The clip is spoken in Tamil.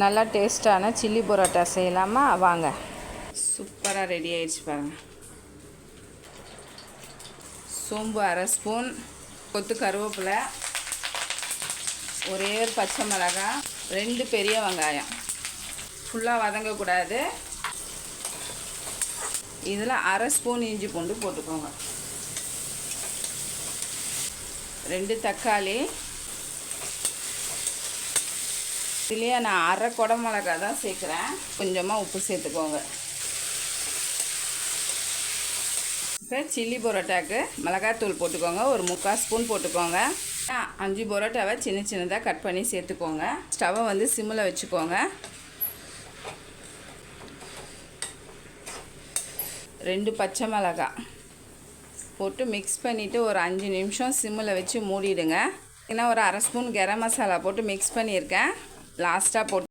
நல்லா டேஸ்ட்டான சில்லி பரோட்டா செய்யலாமா? வாங்க. சூப்பராக ரெடி ஆயிடுச்சு பாருங்கள். சோம்பு அரை ஸ்பூன், கொத்து கருவேப்பிலை, ஒரே ஒரு பச்சை மிளகாய், 2 பெரிய வெங்காயம். ஃபுல்லாக வதங்கக்கூடாது. இதில் அரை ஸ்பூன் இஞ்சி பூண்டு போட்டுக்கோங்க. 2 தக்காளி. இதுலேயே நான் அரை குடை மிளகா தான் சேர்க்குறேன். கொஞ்சமாக உப்பு சேர்த்துக்கோங்க. இப்போ சில்லி பரோட்டாவுக்கு மிளகாத்தூள் போட்டுக்கோங்க. ஒரு 3/4 ஸ்பூன் போட்டுக்கோங்க. 5 பரோட்டாவை சின்ன சின்னதாக கட் பண்ணி சேர்த்துக்கோங்க. ஸ்டவ்வை வந்து சிம்மில் வச்சுக்கோங்க. 2 பச்சை மிளகாய் போட்டு மிக்ஸ் பண்ணிவிட்டு ஒரு 5 நிமிஷம் சிம்மில் வச்சு மூடிடுங்க. ஏன்னா ஒரு அரை ஸ்பூன் கரம் மசாலா போட்டு மிக்ஸ் பண்ணியிருக்கேன். லாஸ்ட்டாக போட்டு